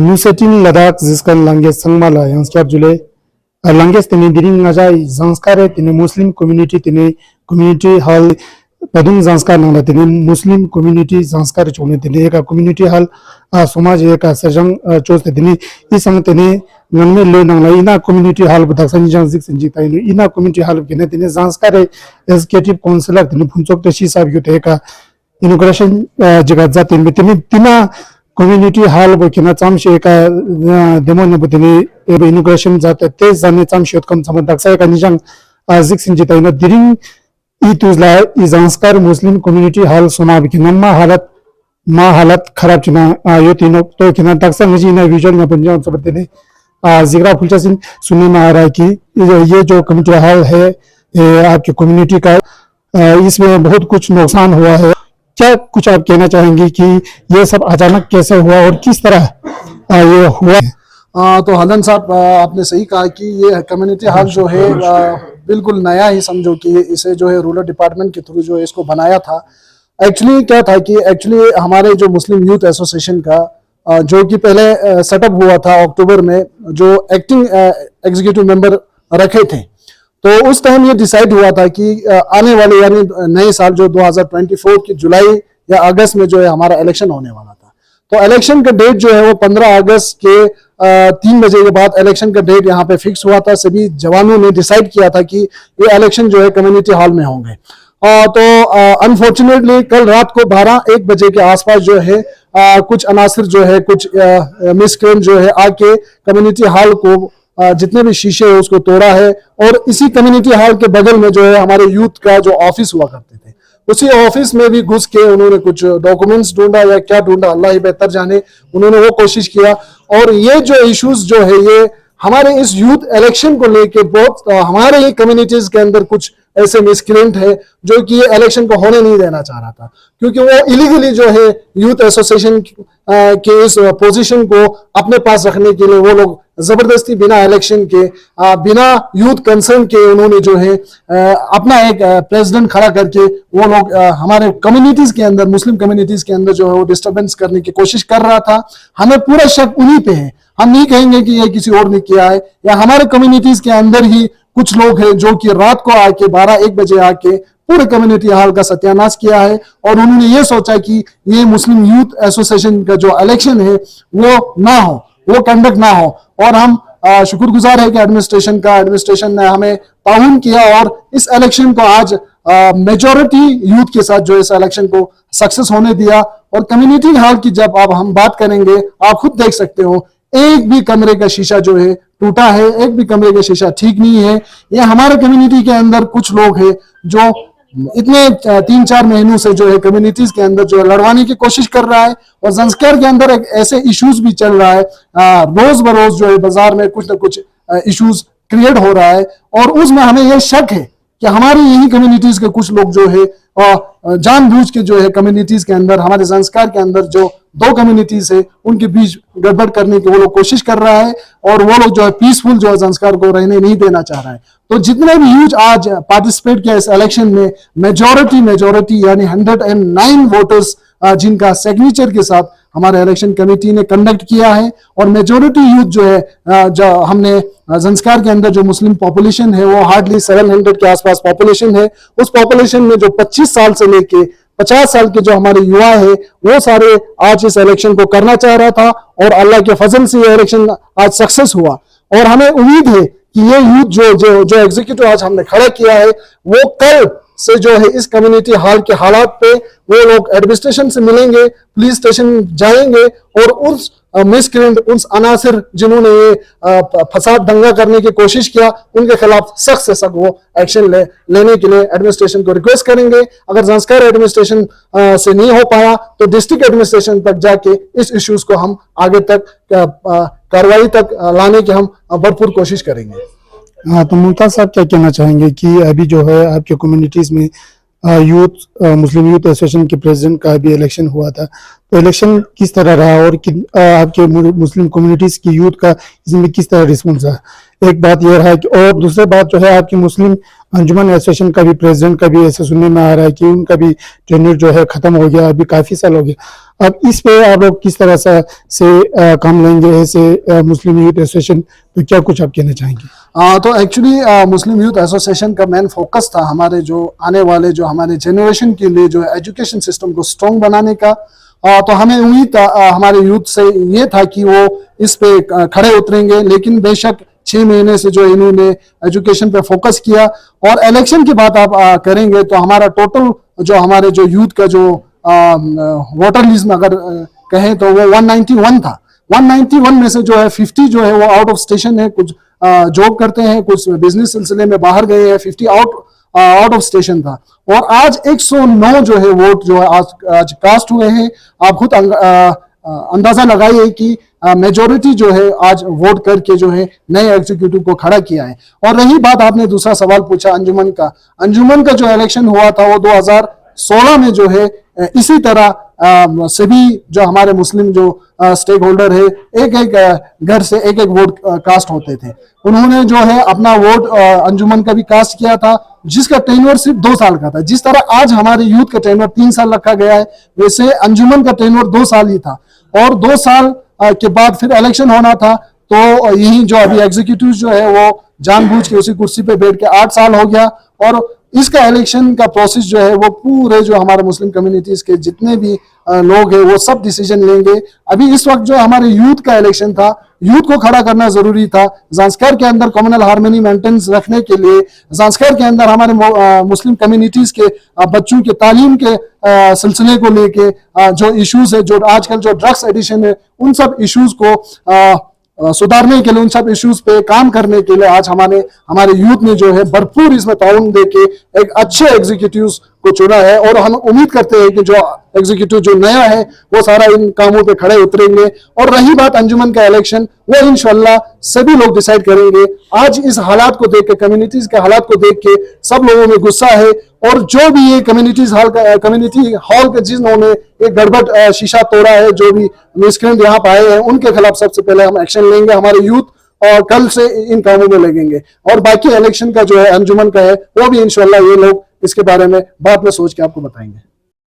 Nusetin Ladakh Ziskan Langes Sangmala Yanskar Jule Langes Tene Diring Najai Zanskare Tene Muslim community Tene community hall Padung Zanskar Nangla Tene Muslim community Zanskar Chone Tene Eka community hall Somaj Eka Sajang Chose Tene Isang Tene Nangme Le Nangla Ina community hall Budaksan Jang Zik Sanjita Ina community hall Kene Tene Zanskare Executive Councilor Tene Punchok Teshi Sab Yuteka Inauguration Jagaza Tene Tina community hall bokina chamshe ka demo ne butini inauguration jata te zane chamshot kam sama daksa ka nijang zik sinjita ina diring ituzla izanskar muslim community hall soma bikina ma halat kharab china yo tino to kina daksa niji ina visual में पंजाब सब बतने जिगरा फुलचा सिंह सुनने में आ रहा है कि ये जो कम्युनिटी हॉल है आपकी कम्युनिटी का इसमें बहुत कुछ नुकसान हुआ है। क्या कुछ आप कहना चाहेंगे कि ये सब अचानक कैसे हुआ और किस तरह ये हुआ? तो हलन साहब आपने सही कहा कि ये कम्युनिटी हॉल जो है बिल्कुल नया ही समझो कि इसे जो है रूरल डिपार्टमेंट के थ्रू जो है इसको बनाया था। एक्चुअली क्या था कि एक्चुअली हमारे जो मुस्लिम यूथ एसोसिएशन का जो कि पहले सेटअप हुआ था अक्टूबर में, जो एक्टिंग एग्जीक्यूटिव मेंबर रखे थे, तो उस टाइम ये डिसाइड हुआ था कि आने वाले यानी नए साल जो 2024 की जुलाई या अगस्त में जो है हमारा इलेक्शन होने वाला था। तो इलेक्शन का डेट जो है वो 15 अगस्त के 3 बजे के बाद इलेक्शन का डेट यहाँ पे फिक्स हुआ था। सभी जवानों ने डिसाइड किया था कि ये इलेक्शन जो है कम्युनिटी हॉल में होंगे। तो अनफॉर्चुनेटली कल रात को 12-1 बजे के आसपास जो है कुछ अनासिर जो है कुछ मिसक्रेंट जो है आके कम्युनिटी हॉल को जितने भी शीशे है उसको तोड़ा है। और इसी कम्युनिटी हॉल के बगल में जो है हमारे यूथ का जो ऑफिस हुआ करते थे, उसी ऑफिस में भी घुस के उन्होंने कुछ डॉक्यूमेंट्स ढूंढा या क्या ढूंढा अल्लाह ही बेहतर जाने, उन्होंने वो कोशिश किया। और ये जो इश्यूज जो है ये हमारे इस यूथ इलेक्शन को लेके बहुत हमारे ही कम्युनिटीज के अंदर कुछ ऐसे मिसक्रेंट है जो कि ये इलेक्शन को होने नहीं देना चाह रहा था, क्योंकि वो इलीगली जो है यूथ एसोसिएशन के इस पोजीशन को अपने पास रखने के लिए वो लोग जबरदस्ती बिना इलेक्शन के बिना यूथ कंसर्न के उन्होंने जो है अपना एक प्रेसिडेंट खड़ा करके वो लोग हमारे कम्युनिटीज के अंदर मुस्लिम कम्युनिटीज के अंदर जो है वो डिस्टर्बेंस करने की कोशिश कर रहा था। हमें पूरा शक उन्हीं पे है, हम नहीं कहेंगे कि ये किसी और ने किया है, या हमारे कम्युनिटीज के अंदर ही कुछ लोग हैं जो कि रात को आके 12-1 बजे आके पूरे कम्युनिटी हॉल का सत्यानाश किया है। और उन्होंने ये सोचा कि ये मुस्लिम यूथ एसोसिएशन का जो इलेक्शन है वो ना हो, वो कंडक्ट ना हो। और हम शुक्रगुजार है कि एडमिनिस्ट्रेशन ने हमें ताउन किया और इस इलेक्शन को आज मेजॉरिटी यूथ के साथ जो इस इलेक्शन को सक्सेस होने दिया। और कम्युनिटी हॉल की जब अब हम बात करेंगे, आप खुद देख सकते हो एक भी कमरे का शीशा जो है टूटा है, एक भी कमरे का शीशा ठीक नहीं है। ये हमारे कम्युनिटी के अंदर कुछ लोग हैं जो इतने 3-4 महीनों से जो है कम्युनिटीज के अंदर जो है लड़वाने की कोशिश कर रहा है। और ज़ंस्कार के अंदर एक ऐसे इश्यूज भी चल रहा है, रोज बरोज जो है बाजार में कुछ ना कुछ इश्यूज क्रिएट हो रहा है। और उसमें हमें यह शक है कि हमारी यही कम्युनिटीज के कुछ लोग जो है जानबूझ के जो है कम्युनिटीज के अंदर हमारे संस्कार के अंदर जो 2 कम्युनिटीज है उनके बीच गड़बड़ करने की वो लोग कोशिश कर रहा है। और वो लोग जो है पीसफुल जो है संस्कार को रहने नहीं देना चाह रहा है। तो जितने भी यूथ आज पार्टिसिपेट किया इस इलेक्शन में, मेजॉरिटी यानी 109 वोटर्स जिनका सिग्नेचर के साथ हमारे इलेक्शन कमेटी ने कंडक्ट किया है। और मेजॉरिटी यूथ जो है जो हमने संस्कार के अंदर जो मुस्लिम पॉपुलेशन है वो हार्डली 700 के आसपास पॉपुलेशन है। उस पॉपुलेशन में जो 25 साल से लेके 50 साल के जो हमारे युवा है वो सारे आज इस इलेक्शन को करना चाह रहा था। और अल्लाह के फजल से ये इलेक्शन आज सक्सेस हुआ। और हमें उम्मीद है कि ये यूथ जो एग्जीक्यूटिव आज हमने खड़ा किया है वो कल से जो है इस कम्युनिटी हॉल के हालात पे वो लोग एडमिनिस्ट्रेशन से मिलेंगे, पुलिस स्टेशन जाएंगे और उस मिसक्रेंट, उस अनासिर जिन्होंने ये फसाद दंगा करने की कोशिश किया उनके खिलाफ सख्त से सख्त वो एक्शन लेने के लिए एडमिनिस्ट्रेशन को रिक्वेस्ट करेंगे। अगर संस्कार एडमिनिस्ट्रेशन से नहीं हो पाया तो डिस्ट्रिक्ट एडमिनिस्ट्रेशन तक जाके इस इश्यूज को हम आगे तक कार्रवाई तक लाने की हम भरपूर कोशिश करेंगे। हाँ, तो मुमताज साहब क्या कहना चाहेंगे कि अभी जो है आपके कम्युनिटीज में मुस्लिम यूथ एसोसिएशन के प्रेसिडेंट का भी इलेक्शन हुआ था, तो इलेक्शन किस तरह रहा और आपके मुस्लिम कम्युनिटीज की यूथ का इसमें किस तरह रिस्पॉन्स रहा? एक बात ये रहा कि, और दूसरी बात जो है आपकी मुस्लिम अंजुमन एसोसिएशन का भी प्रेसिडेंट का भी ऐसे सुनने में आ रहा है कि उनका भी टेन्योर जो है खत्म हो गया, अभी काफी साल हो गया। अब इस पे आप लोग किस तरह से काम लेंगे ऐसे मुस्लिम यूथ एसोसिएशन, तो क्या कुछ आप कहना चाहेंगे? तो एक्चुअली मुस्लिम यूथ एसोसिएशन का मेन फोकस था हमारे जो आने वाले जो हमारे जनरेशन के लिए जो एजुकेशन सिस्टम को स्ट्रॉन्ग बनाने का। तो हमें उम्मीद हमारे यूथ से ये था कि वो इस पे खड़े उतरेंगे, लेकिन बेशक 6 महीने से जो इन्होंने एजुकेशन पे फोकस किया। और इलेक्शन की बात आप करेंगे तो हमारा टोटल जो हमारे जो यूथ का जो वोटर लिस्ट में अगर कहें तो वो 191 था। 191 में से जो है 50 जो है वो आउट ऑफ स्टेशन है, कुछ जॉब करते हैं, कुछ बिजनेस सिलसिले में बाहर गए हैं, 50 आउट ऑफ स्टेशन था। और आज 109 जो है वोट जो है आज कास्ट हुए हैं। आप खुद अंदाजा लगाइए कि मेजोरिटी जो है आज वोट करके जो है नए एग्जीक्यूटिव को खड़ा किया है। और रही बात आपने दूसरा सवाल पूछा अंजुमन का, अंजुमन का जो इलेक्शन हुआ था वो 2016 में जो है इसी तरह सभी जो हमारे मुस्लिम जो स्टेक होल्डर है एक एक घर से एक एक वोट कास्ट होते थे। उन्होंने जो है अपना वोट अंजुमन का भी कास्ट किया था, जिसका टेन्योर सिर्फ 2 साल का था। जिस तरह आज हमारे यूथ का टेन्योर 3 साल रखा गया है, वैसे अंजुमन का टेन्योर 2 साल ही था। और 2 साल के बाद फिर इलेक्शन होना था, तो यही जो अभी एग्जीक्यूटिव जो है वो जानबूझ के उसी कुर्सी पे बैठ के 8 साल हो गया। और इसका इलेक्शन का प्रोसेस जो है वो पूरे जो हमारे मुस्लिम कम्युनिटीज के जितने भी लोग हैं वो सब डिसीजन लेंगे। अभी इस वक्त जो हमारे यूथ का इलेक्शन था, यूथ को खड़ा करना जरूरी था। ज़ांस्कर के अंदर कम्युनल हार्मनी मेंटेन रखने के लिए, ज़ांस्कर के अंदर हमारे मुस्लिम कम्युनिटीज के बच्चों के तालीम के सिलसिले को लेके जो इश्यूज है, जो आजकल जो ड्रग्स एडिशन है, उन सब इश्यूज को सुधारने के लिए, उन सब इश्यूज पे काम करने के लिए आज हमारे यूथ ने जो है भरपूर इसमें ताउन देके एक अच्छे एग्जीक्यूटिव को चुना है। और हम उम्मीद करते हैं कि जो एग्जीक्यूटिव जो नया है वो सारा इन कामों पे खड़े उतरेंगे। और रही बात अंजुमन का इलेक्शन, वो इंशाल्लाह सभी लोग डिसाइड करेंगे। आज इस हालात को देख के, कम्युनिटीज के हालात को देख के सब लोगों में गुस्सा है। और जो भी ये कम्युनिटी हॉल के जिन्होंने एक गड़बड़ शीशा तोड़ा है, जो भी मिसक्रेंट यहाँ पे आए हैं, उनके खिलाफ सबसे पहले हम एक्शन लेंगे। हमारे यूथ और कल से इन कामों में लगेंगे। और बाकी इलेक्शन का जो है अंजुमन का है, वो भी इंशाल्लाह ये लोग इसके बारे में बाद में सोच के आपको बताएंगे।